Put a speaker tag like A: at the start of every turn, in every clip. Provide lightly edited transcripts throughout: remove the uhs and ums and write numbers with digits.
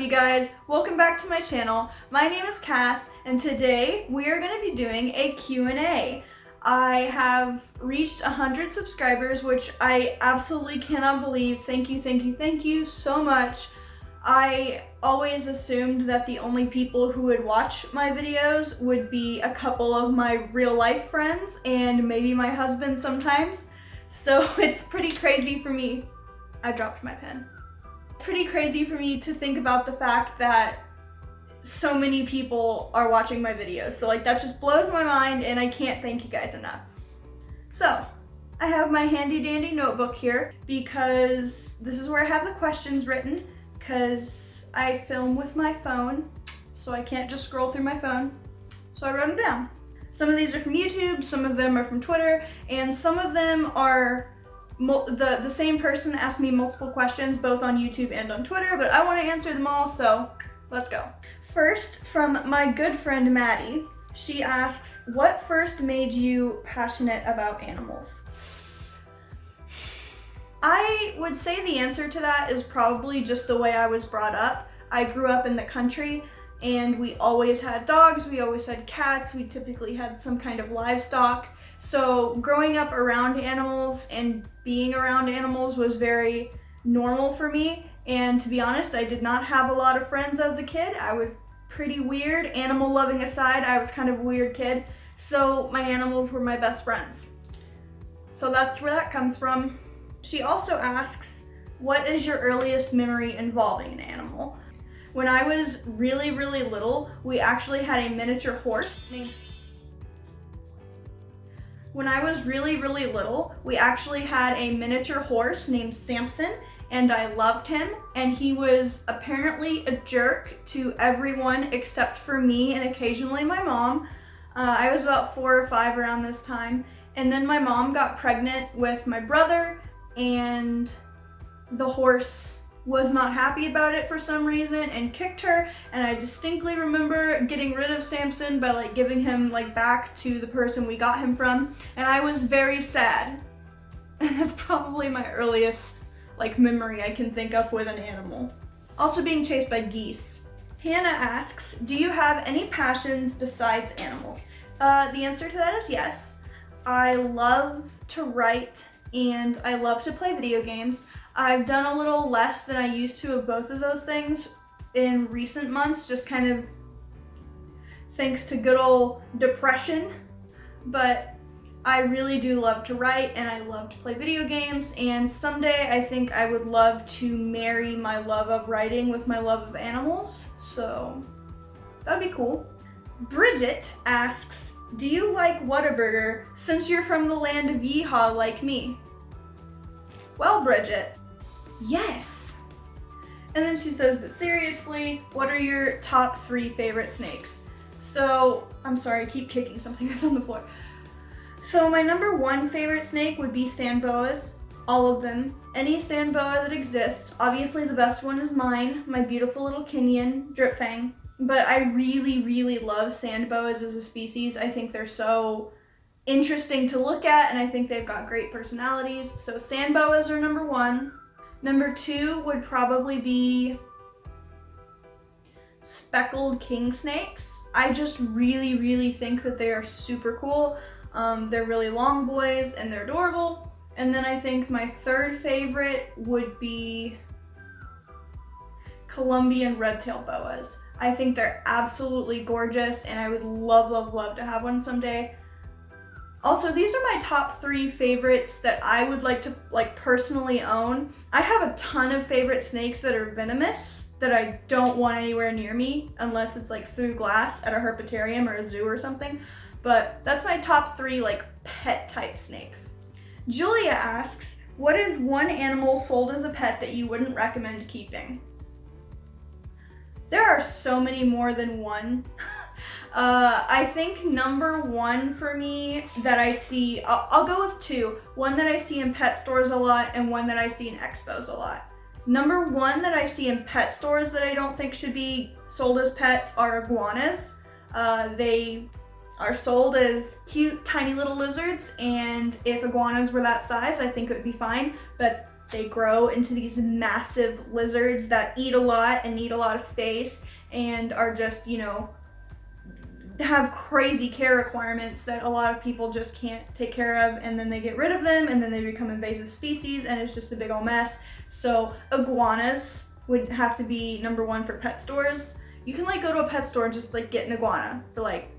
A: you guys? Welcome back to my channel. My name is Cass, and today we are going to be doing a Q&A. I have reached 100 subscribers, which I absolutely cannot believe. Thank you so much. I always assumed that the only people who would watch my videos would be a couple of my real life friends and maybe my husband sometimes. So it's pretty crazy for me. I dropped my pen. Pretty crazy for me to think about the fact that so many people are watching my videos. So that just blows my mind, and I can't thank you guys enough. So I have my handy dandy notebook here because this is where I have the questions written, because I film with my phone, so I can't just scroll through my phone. So I wrote them down. Some of these are from YouTube, some of them are from Twitter, and some of them are the same person asked me multiple questions both on YouTube and on Twitter, but I want to answer them all, so let's go. First, from my good friend Maddie, she asks, what first made you passionate about animals? I would say the answer to that is probably just the way I was brought up. I grew up in the country and we always had dogs, we always had cats, we typically had some kind of livestock. So growing up around animals and being around animals was very normal for me. And to be honest, I did not have a lot of friends as a kid. I was pretty weird. Animal loving aside, I was kind of a weird kid. So my animals were my best friends. So that's where that comes from. She also asks, what is your earliest memory involving an animal? When I was really little, we actually had a miniature horse named Samson, and I loved him, and he was apparently a jerk to everyone except for me and occasionally my mom. I was about 4 or 5 around this time, and then my mom got pregnant with my brother, and the horse was not happy about it for some reason and kicked her, and I distinctly remember getting rid of Samson by giving him back to the person we got him from, and I was very sad. And that's probably my earliest memory I can think of with an animal. Also being chased by geese. Hannah asks, do you have any passions besides animals? The answer to that is yes. I love to write and I love to play video games. I've done a little less than I used to of both of those things in recent months, just kind of thanks to good old depression. But I really do love to write and I love to play video games, and someday I think I would love to marry my love of writing with my love of animals, so that'd be cool. Bridget asks, do you like Whataburger since you're from the land of yeehaw like me? Well, Bridget, yes. And then she says, but seriously, what are your top 3 favorite snakes? So, I'm sorry, I keep kicking something that's on the floor. So my number 1 favorite snake would be sand boas, all of them. Any sand boa that exists. Obviously the best one is mine, my beautiful little Kenyan, Drip Fang. But I really love sand boas as a species. I think they're so interesting to look at, and I think they've got great personalities. So sand boas are number 1. Number 2 would probably be speckled king snakes. I just really think that they are super cool. They're really long boys and they're adorable. And then I think my 3rd favorite would be Colombian red-tailed boas. I think they're absolutely gorgeous and I would love to have one someday. Also, these are my top 3 favorites that I would like to personally own. I have a ton of favorite snakes that are venomous that I don't want anywhere near me unless it's through glass at a herpetarium or a zoo or something. But that's my top 3 pet type snakes. Julia asks, what is one animal sold as a pet that you wouldn't recommend keeping? There are so many more than one. I think number 1 for me that I see, I'll go with 2. One that I see in pet stores a lot and one that I see in expos a lot. Number 1 that I see in pet stores that I don't think should be sold as pets are iguanas. They are sold as cute tiny little lizards, and if iguanas were that size I think it would be fine, but they grow into these massive lizards that eat a lot and need a lot of space and are just, you know, have crazy care requirements that a lot of people just can't take care of, and then they get rid of them and then they become invasive species and it's just a big old mess. So iguanas would have to be number one for pet stores. You can like go to a pet store and just like get an iguana for like,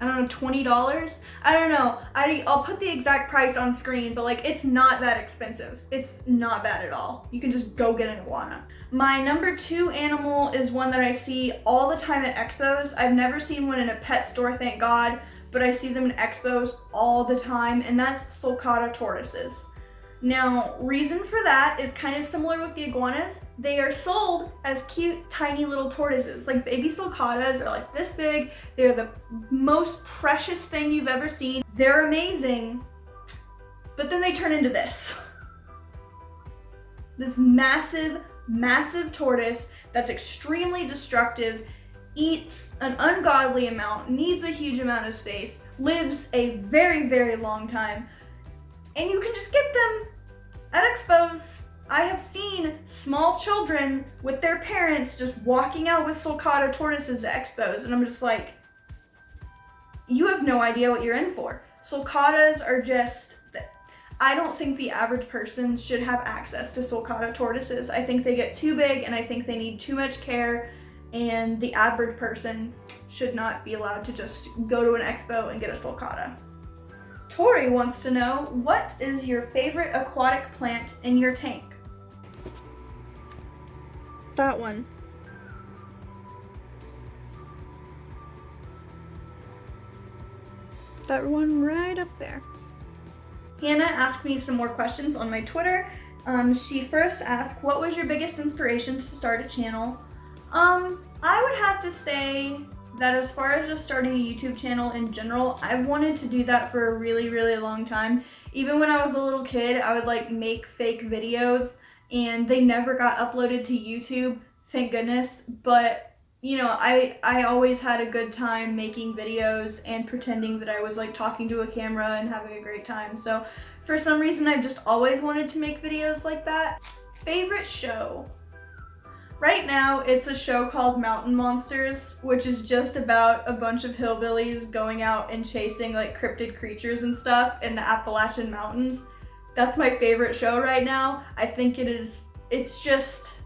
A: I don't know, $20? I don't know. I'll put the exact price on screen, but like it's not that expensive. It's not bad at all. You can just go get an iguana. My number 2 animal is one that I see all the time at expos. I've never seen one in a pet store, thank God, but I see them in expos all the time, and that's sulcata tortoises. Now, reason for that is kind of similar with the iguanas. They are sold as cute, tiny little tortoises. Like baby sulcatas are like this big. They're the most precious thing you've ever seen. They're amazing, but then they turn into this. This massive, massive tortoise that's extremely destructive, eats an ungodly amount, needs a huge amount of space, lives a very, very long time, and you can just get them at expos. I have seen small children with their parents just walking out with sulcata tortoises at expos, and I'm just like, you have no idea what you're in for. Sulcatas are just, I don't think the average person should have access to sulcata tortoises. I think they get too big and I think they need too much care, and the average person should not be allowed to just go to an expo and get a sulcata. Tori wants to know, what is your favorite aquatic plant in your tank? That one. That one right up there. Hannah asked me some more questions on my Twitter. She first asked, what was your biggest inspiration to start a channel? I would have to say that as far as just starting a YouTube channel in general, I've wanted to do that for a really, really long time. Even when I was a little kid, I would like make fake videos and they never got uploaded to YouTube, thank goodness. But you know, I always had a good time making videos and pretending that I was like talking to a camera and having a great time. So for some reason, I've just always wanted to make videos like that. Favorite show? Right now, it's a show called Mountain Monsters, which is just about a bunch of hillbillies going out and chasing like cryptid creatures and stuff in the Appalachian Mountains. That's my favorite show right now. I think it's just,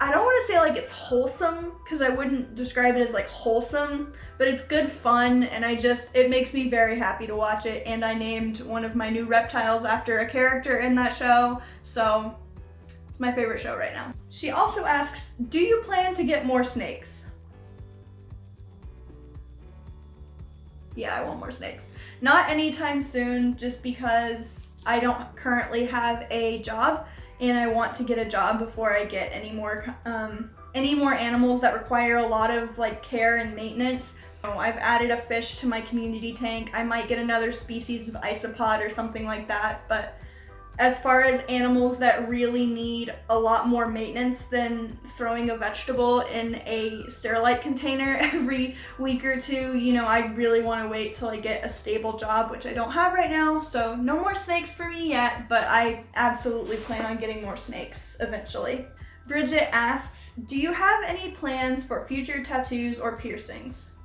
A: I don't want to say like it's wholesome, because I wouldn't describe it as like wholesome, but it's good fun, and it makes me very happy to watch it, and I named one of my new reptiles after a character in that show, so it's my favorite show right now. She also asks, do you plan to get more snakes? Yeah, I want more snakes. Not anytime soon, just because I don't currently have a job, and I want to get a job before I get any more animals that require a lot of like care and maintenance. I've added a fish to my community tank. I might get another species of isopod or something like that, but as far as animals that really need a lot more maintenance than throwing a vegetable in a Sterilite container every week or two, you know, I really want to wait till I get a stable job, which I don't have right now. So no more snakes for me yet, but I absolutely plan on getting more snakes eventually. Bridget asks, do you have any plans for future tattoos or piercings?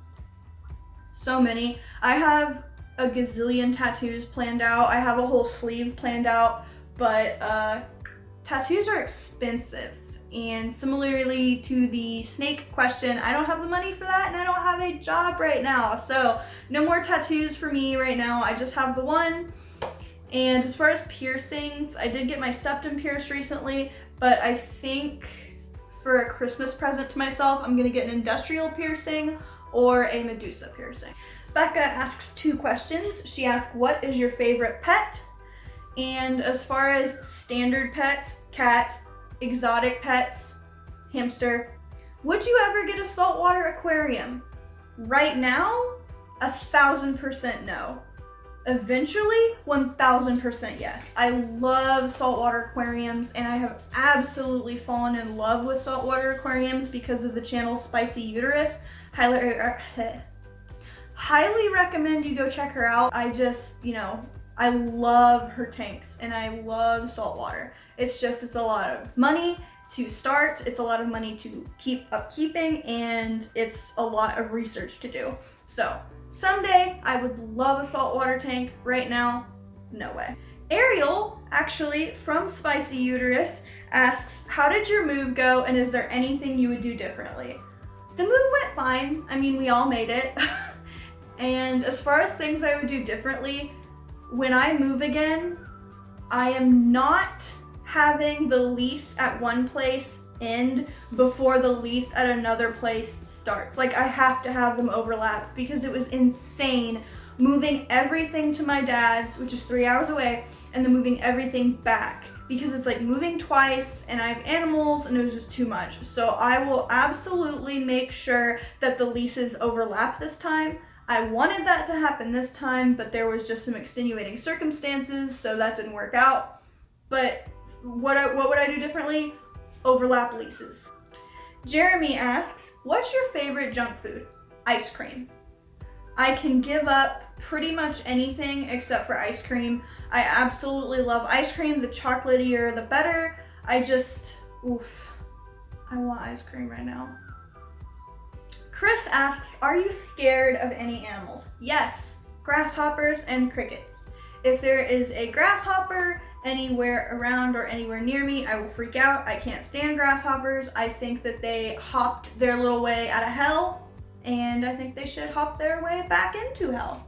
A: So many. I have a gazillion tattoos planned out. I have a whole sleeve planned out, but tattoos are expensive. And similarly to the snake question, I don't have the money for that, and I don't have a job right now. So no more tattoos for me right now. I just have the one. And as far as piercings, I did get my septum pierced recently, but I think for a Christmas present to myself, I'm gonna get an industrial piercing or a Medusa piercing. Becca asks 2 questions. She asks, what is your favorite pet? And as far as standard pets, cat, exotic pets, hamster, would you ever get a saltwater aquarium? Right now, 1,000% no. Eventually, 1,000% yes. I love saltwater aquariums, and I have absolutely fallen in love with saltwater aquariums because of the channel Spicy Uterus. Highly recommend you go check her out. I just, you know, I love her tanks and I love saltwater. It's a lot of money to start, it's a lot of money to keep upkeeping, and it's a lot of research to do. So someday I would love a saltwater tank. Right now, no way. Ariel, actually from Spicy Uterus, asks, how did your move go and is there anything you would do differently? The move went fine. I mean, we all made it. And as far as things I would do differently, when I move again, I am not having the lease at one place end before the lease at another place starts. Like, I have to have them overlap because it was insane moving everything to my dad's, which is 3 hours away, and then moving everything back because it's like moving twice and I have animals and it was just too much. So I will absolutely make sure that the leases overlap this time. I wanted that to happen this time, but there was just some extenuating circumstances, so that didn't work out. But what would I do differently? Overlap leases. Jeremy asks, what's your favorite junk food? Ice cream. I can give up pretty much anything except for ice cream. I absolutely love ice cream. The chocolatier, the better. I want ice cream right now. Chris asks, are you scared of any animals? Yes, grasshoppers and crickets. If there is a grasshopper anywhere around or anywhere near me, I will freak out. I can't stand grasshoppers. I think that they hopped their little way out of hell, and I think they should hop their way back into hell.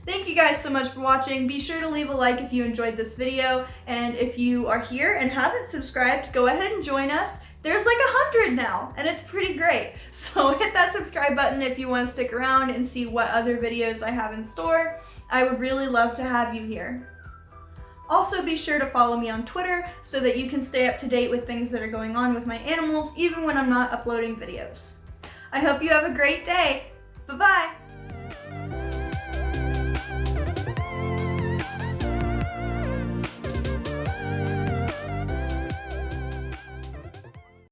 A: Thank you guys so much for watching. Be sure to leave a like if you enjoyed this video, and if you are here and haven't subscribed, go ahead and join us. There's like 100 now, and it's pretty great. So hit that subscribe button if you want to stick around and see what other videos I have in store. I would really love to have you here. Also, be sure to follow me on Twitter so that you can stay up to date with things that are going on with my animals, even when I'm not uploading videos. I hope you have a great day. Bye-bye.